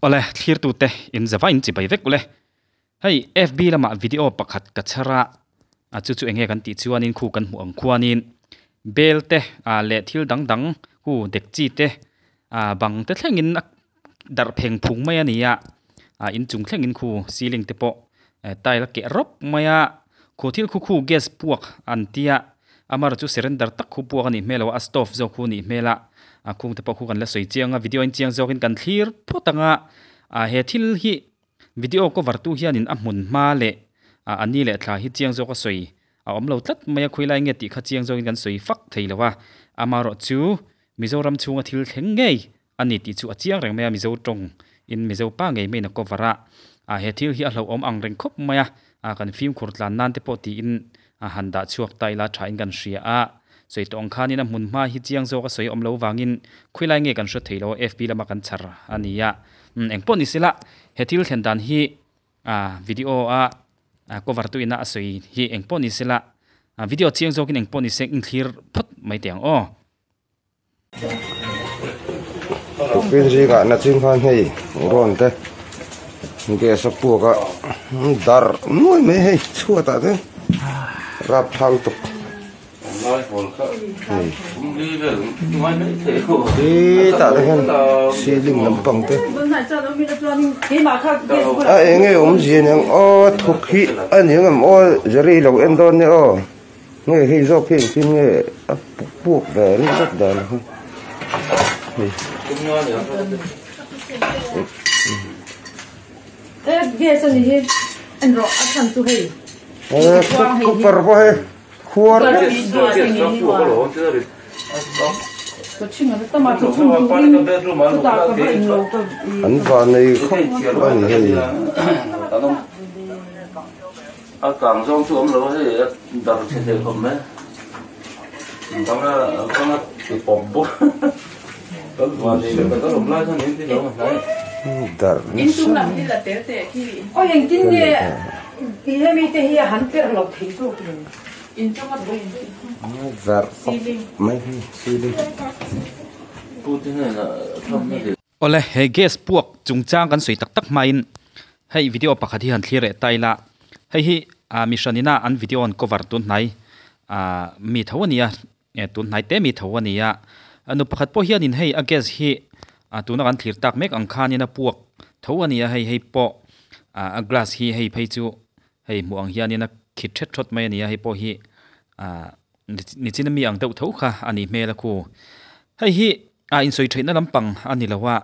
ole thlir tu te in zawa in chi bai vek ole hei FB lama video pakhat kachara chu enge kan ti chuanin khu kan mu ang khuanin bel te le thil dang dang hu dek chi te bang te thlengin dar pheng phung mai ania in chung thlengin khu ceiling te po taila ke rop maya khu thil khu gas puak an tia amar chu surrender tak khu puak ani melo a stove zo khu ni mela khung te po khu kan la soi chianga video in chiang zokin kan thlir photanga he thil hi video ko vartu hianin a hmun ma le ani le thla hi chiang zo ka soi omlo tlat maya khuilai nge ti kha chiang zo kan soi fak theilawa amaro chu Mizoram chunga thil thleng ngei ani ti chu achiang reng maya mizo tong in mizo pa ngei me na ko vara he thil hi a hlo om ang reng khop maya kan fimkhur tlan nan te po ti in handa chuak taila thain kan ria soi tong khanin a hmun ma hi chiang zo ka soi omlo wangin khuilai nge kan hra theilo FB lama kan char ania engpo ni sila he thil thlen dan hi video cover tu ina soi hi engpo ni sila video chiang zo kin engpo ni sek in thlir phot mai tiang cái gì cả là chim phan hay ron thế cái sắp buộc á dar nuôi mấy hay chua ta thế Râpawm tục đi ta đây hen xí linh nằm bằng thế nghe ông gì nhỉ thuộc khí anh những em giờ đi lâu em đón nhỉ nghe khi do phim nghe buộc về nó rất đần ghê sao nhỉ anh rõ thằng tu hay có phải bao hay khua anh vào này không anh hay càng trong xuống nó thì đặt trên thế không đấy con bị bỏng bút còn thì phải có lồng lai cho những cái đó mà đấy in chung làm đi là té té khi ôi anh tin đi thì em đi thì hắn té lộc thấy rồi in chung là đúng dar mấy ceiling bút thế này là không như thế ole he gas puak chung chang kan soi tak tak main hei video pakhathi han thlir e taila hei hi missionina an video on cover tun nai mi thawania tun nai te mi thawania anu pakhat po hianin hei gas hi tuna kan thlir tak mek ang khanina puak thawania hei po a glass hi hei phei chu hei muang hianina khit thet thot mai ania hei po hi ni china mi ang deuh tho kha ani mela khu hei hi in soi thaina lampang ani lawa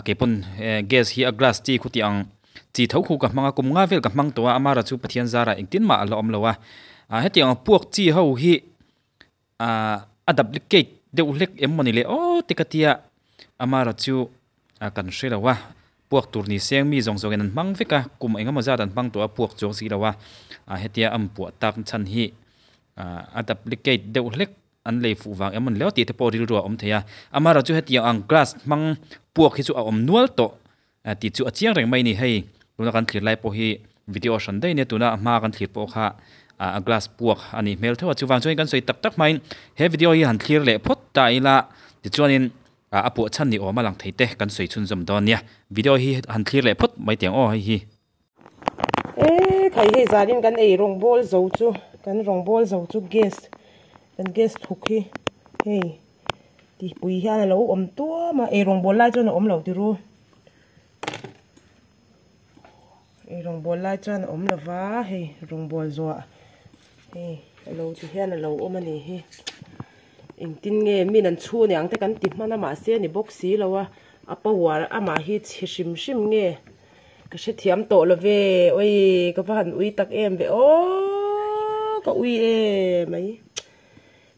kepon gas hi a glass ti khuti ang chi tho khu ka manga kum nga vel ka mang to amara chu pathian zara engtin ma alom lawa hetiang puak chi ho hi a duplicate deuhlek emmoni le tikatia amara chu kan shelawa puak turni seng mi zong zong en mang veka kum engama za dan mang to puak chong si lawa hetia am pu tak chan hi a duplicate deuhlek an lei fu wang emon leo ti te po ril ro om theya amara chu hetia ang glass mang puak hi chu om nual to ti chu achiang reng mai ni hei tuna kan thlir lai po hi video shan dei ne tuna ma kan thlir po kha a glass puak ani mel thawa chu wang join kan soi tak tak main he video hi han thlir le phot ta ila ti chuanin apu chan ni oma lang theite kan soi chun zom don nia video hi han thlir le phot mai tiang hi thầy hay gia đình kan rong bol zo chu gas thuk hi hey ti pui hian lo om tua ma rong bol lai chu na om lo ti ru rong bol lai chu na om lova hey rong bol zo hey lo ti hian lo om ani hi in tin nge min an chu nyang te kan ti mana ma se ni box si lawa apa war ama hi chim shim nge ka she thiam to lo ve oi ka van ui tak em ve ka ui mai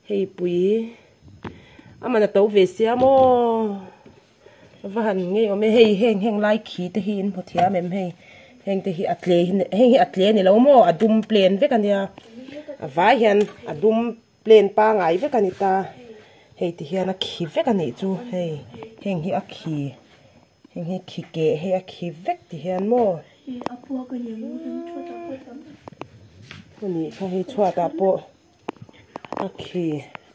hei pui ama na to ve sia mo van nge o me hei heng lai khi te hin po thia mem hei heng te hi atle ni lo mo adum plain ve kan ya vai hian adum plain pa ngai ve kanita hei ti hian a khi ve kan ni chu hei heng hi a khi heng hi khi ke hei a khi vek ti hian mo apuak ka yeng chota po tam ni kha hei chota po a khi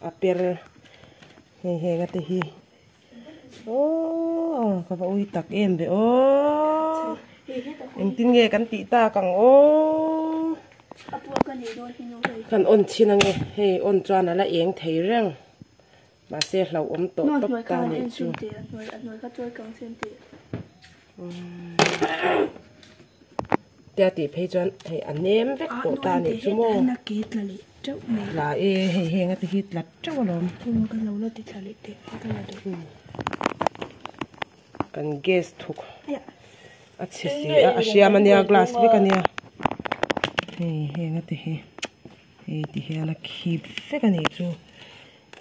a per hei ga te hi ô các bạn ui tắc em vậy ô anh tin nghe cắn tị ta càng ô cần ôn chi năng nghe hey ôn cho nó là yếm thấy răng mà sẽ lâu tổ tóc ta này chú tia tị phải chọn hey anh em vết cổ ta này chú mô là hey ngay từ hít là trâu lắm kan gas thuk at sisi asia mania glass vi kania he ngati he ti he la khip fe kani chu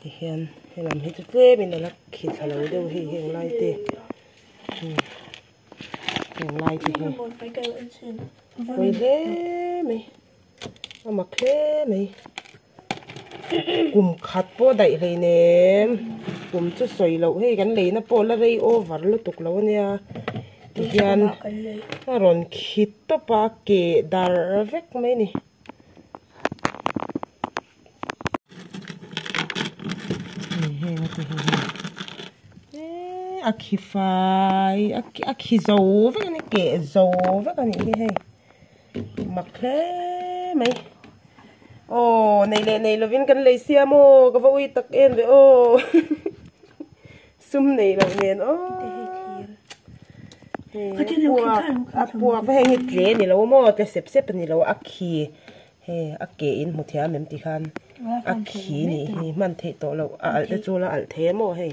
he hen he lam he tle min la khit halo de he lai te he lai te he koi le me ama kle me kum khat po dai le nem kum chu soi lo he kan le na po la rei over lutuk lo nia hian ron khit to pa ke dar vek mai ni a khi fai a khi zo vek ni ke zo vek ni he mak he mai ô này là viên cần lấy xe mô có vui tắc em vậy ô sum này là miền ô apuak phải hết rễ này là mô cái xếp này là akhi he akke in một thia mềm tí khan akhi này man thế tổ là al để cho là al thế mô he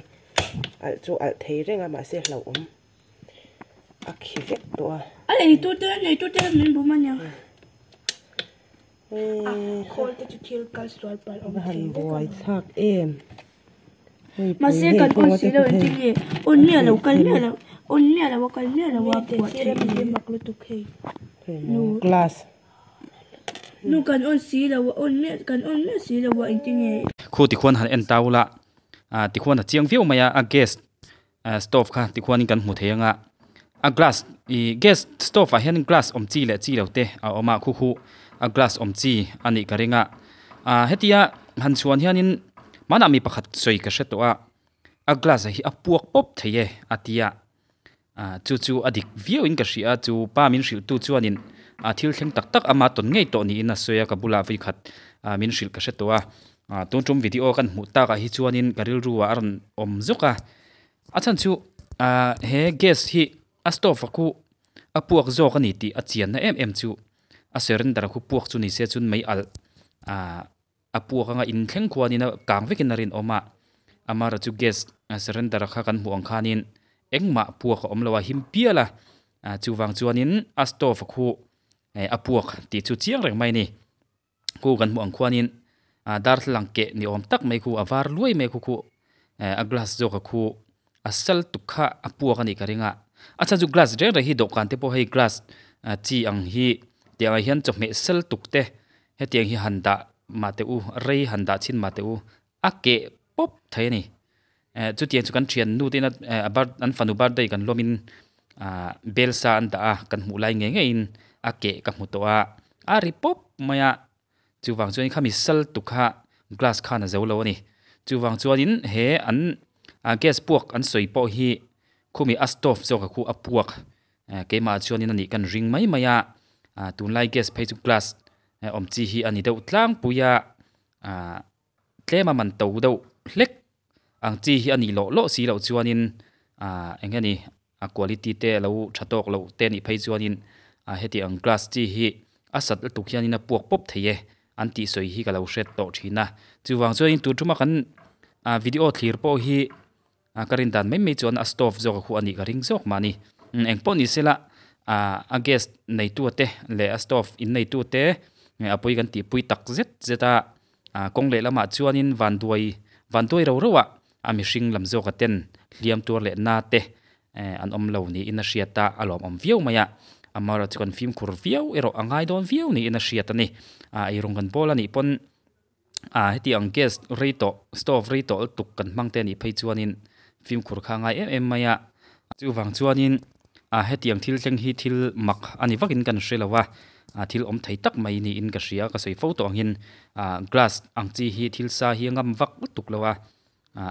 al cho al thế rồi mà sẽ lâu akhi vết tổ này tôi mình bố mà nhau khol te chu thil kal sual pal om han boy thak em mà sẽ cần con xí đâu thì gì ôn nia là wakal nia là wa po thì mặc lutuk hay glass nu cần ôn xí là ôn nia xí là wa anh tiếng khu ti khuan han en tau la ti khuan chiang view maya a gas stove kha ti khuan kan mu theyanga a glass I gas stove a hen glass chi lo te a oma khu a glass chi ani karinga hetia han chuan hianin mana mi pakhat soi ka hretwa a glass hi apuak pop theye atia chu adik view in ka ria chu pa min hril tu chuanin thil thleng tak ama ton ngei to ni in a soya ka bula vi khat min hril ka hretwa tum video kan mu ta ka hi chuanin karil ruwa aron om zoka achan chu he gas hi a stove ku apuak zo ka ni ti a chian na em chu a surrender khu puak chu ni se chun mai al apuak anga in thleng khuani na kang vekin narin oma amara chu gas surrender kha kan mu ang khanin engma puak om lawa him piala chuwang chuanin a stove khu apuak ti chu chiang reng mai ni ku kan mu ang khuanin dar thlang ke ni om tak mai khu avar luai mai khu a glass zo ka khu asal tukha apuak ani karinga acha chu glass re hi dokan te po hei glass chi ang hi tiang hian chome sel tukte he tiang hi handa mateu rei handa chin mateu ake pop thaini chu tiang chu kan thian nu tina abar an fanu bar dei kan lomin belsa an da kan mu lai nge in ake ka mu to a ri pop maya chuwang chuan khami sel tukha glass khana zolo ni chuwang chuanin he an gas puak an soi po hi khumi a stove zo ka khu apuak ke ma chuanin ani kan ring mai maya tun lai gas phei chu glass chi hi ani deuh tlang puya tlema man to deuh hlek ang chi hi ani lo si lo chuanin engani a quality te lo thatok lo te ni phei chuanin heti ang glass chi hi asat tu khianin a puak pop theye anti soi hi ka lo hret to thina chuwang chuanin tu thuma kan video thlir po hi karin dan mai chuan a stove zo khu ani ka ring zok mani engpo ni sela a gas nei tu te le a stove in nei tu te apoi kan ti pui takzet zeta kong le lama chuanin van duai ro rowa ami hring lam zo ka ten liam tur le na te an om lo ni in a hriata alom om viau maya amara chu kan fimkhur viau ero angai don viau ni in a hriata ni ai rong kan bola ni pon heti ang gas reito stove reito tuk kan mangte ni phei chuanin fimkhur kha ngai em maya chuwang chuanin heti ang thil thleng hi thil mak ani vakin kan hrelawa thil om thei tak mai ni in ka hria ka soi photo angin glass ang chi hi thil sa hi ngam vak tuk lawa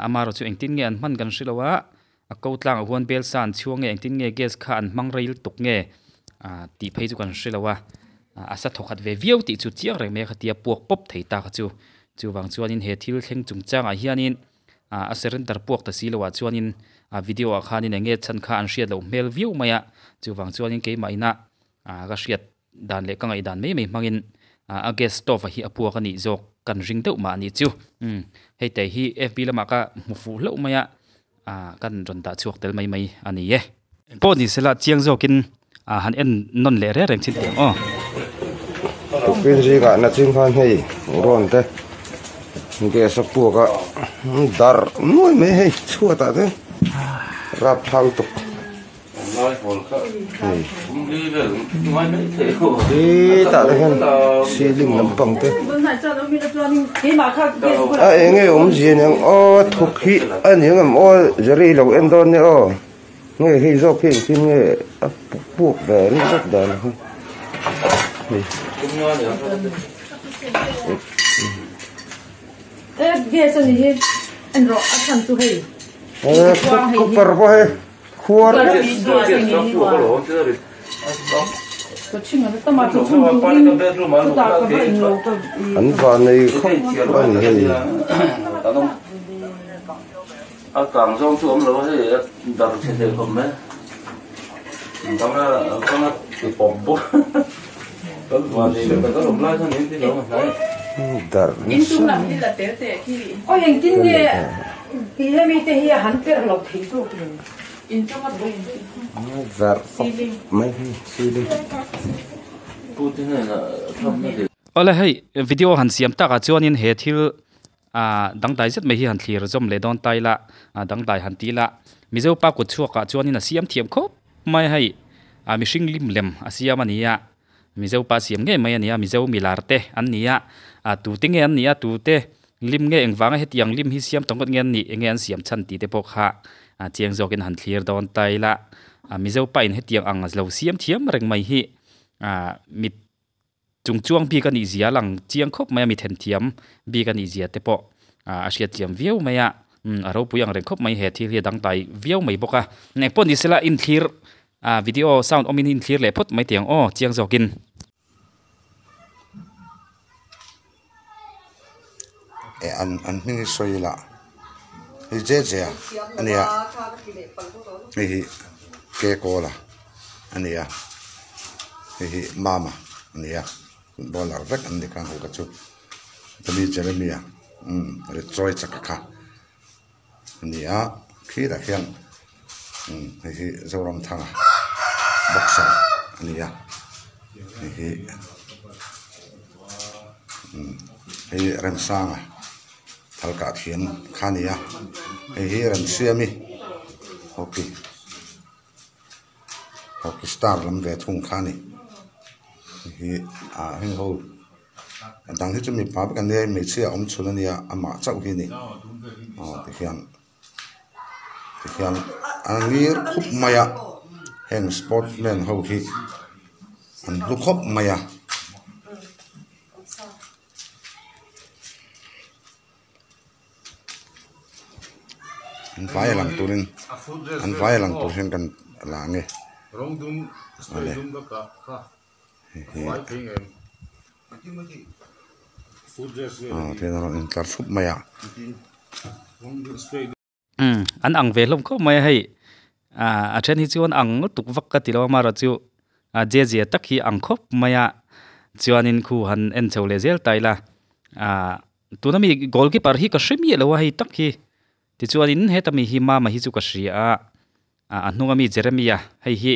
amaro chu engtin nge an man kan hrilawa a ko tlang a huan bel san chuang nge engtin nge gas kha an mang rail tuk nge ti phei chu kan hrilawa asa thokhat ve viau ti chu chiang reng me khatia puak pop thei ta kha chu wang chuanin he thil thleng chungchang a hianin a surrender puak ta silawa chuanin video a khanin enge chan kha an hriat lo mel viau maya chu wang chuanin ke maina ga hriat dan le ka ngai dan me me mangin a guest stove hi apuak ani jok kan ring deuh ma ni chu hei te hi fb lama ka mufu lo maya kan ron ta chuak tel mai mai ani ye po ni sela chiang jokin han en non le re reng chin te pin ri ga na chin khan hei ron te ge sa pu ga dar noi me hei chua ta de Râpawm tuk nói hồn khá cũng đi về nói mấy thế hồ đi ta de hen si lim nam pang te nghe gì nè thuộc hi anh những zari lo em don nè nghe hi zo pin pin nghe buộc về nó rất đàn cũng nói nữa ghê sao nhỉ anh rõ anh thằng tu hay có par bo he khuar anh vào này không anh hay càng xong xuống rồi thì đặt trên đây không mấy con nó bị bỏng bút có vào thì có lồng lai cho nên thì đâu mà thấy dar in chung làm đi là té té khi ôi anh tin nghe thì em đi thì hắn biết lộc thì tốt in trong mắt bông dar mấy siling bút thế này là không thì ole hei video han siam ta ka chuanin he thil dang dai zet me hi han thlir zom le don tai la dang dai han ti la mizo pa ku chuaka chuanin a siam thiam khop mai hei mi hring lim lem a siam ania mizo pa siam nge mai ania mizo milar te an nia tu te nge an nia tu te lim nge engwanga he tiang lim hi siam tongot nge an ni enge an siam chan ti te pok kha chiang zokin han thlir don tai la mizo pa in he tiang ang lo siam thiam reng mai hi mit chung chuang bi kan izia lang chiang khop maya mi then thiam bi kan izia te po a hriat chiam viau maya aro puyang reng khop mai he thil hi dang tai viau mai boka ne pon ni sela in thlir video sound omin in thlir le phot mai tiang chiang zokin an mini soila hi je ania hi ke kola ania hi mama ania bolar vek an ni kan ho ka chu tami jeremia re troi chakaka ania khi da hian hi zoram thanga boxer ania hi ram sanga thalka thian khania hi ram siami hockey star lam ve thung khani hi heng ho dang hi chumi pa kan ne me chia chulania ama chau hi ni ti hian angir khup maya heng sportman ho hi an lu khop maya an vai lang turin kan lange rong dum straight dum ka kha wai thing em food dress thế nó in tar sup maya rong dum straight an ang ve lom ko mai hei a then hi chuan ang tuk vak ka tilo ma ra chu je tak hi ang khop maya chuanin khu han en chole zel taila tunami goalkeeper hi ka hrimi lo hi tak hi ti chuanin he tami hi ma hi chu ka hria anunga mi jeremia hei hi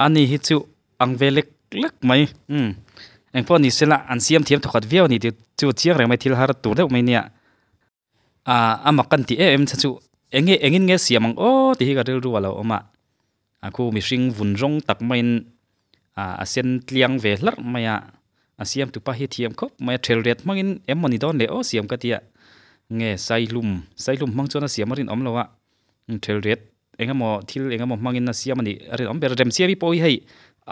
ani hi chu ang velek lek mai engpon ni sela an siam thiam thokhat viau ni chu chiang reng mai thil har tu deuh mai nia amakan ti em chu engin nge siamang ti hi ka ril ruwa lo oma aku mi hring vun rong tak main sen tliang ve hlar maya asiam tu pa hi thiam khop mai thel ret mangin emoni don le siam ka tia nge sailum mang chona siam marin om lowa thel ret engamo thil engamo mangin na siam ani arin om ber rem siami poi hei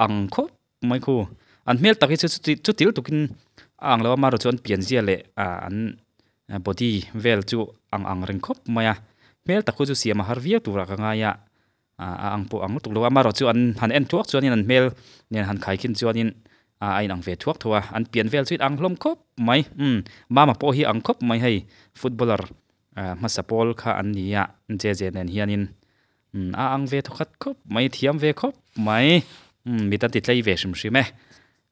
ang khop mai khu an mel tak hi chu til tukin ang lawa maro chon pian zia le an body vel chu ang reng khop maya mel ta khu chu siam har viau tura ka nga ya ang po ang tuk lo ama ro chu an han en thuak chuan in an mel nen han khai khin chuan in ai ang ve thuak thowa an pian vel chuit ang hlom khop mai mama po hi ang khop mai hei footballer ma sapol kha an nia je nen hianin ang ve thokhat khop mai thiam ve khop mai mi ta ti tlei ve shim shime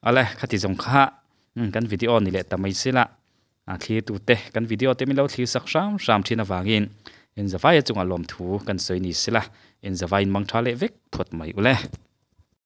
ala khati jong kha kan video ni le ta mai sila thli tu te kan video te mi lo thli sak sham thina wangin in zawai chunga lom thu kan soi ni sila in zawai mang thale vek phot mai ule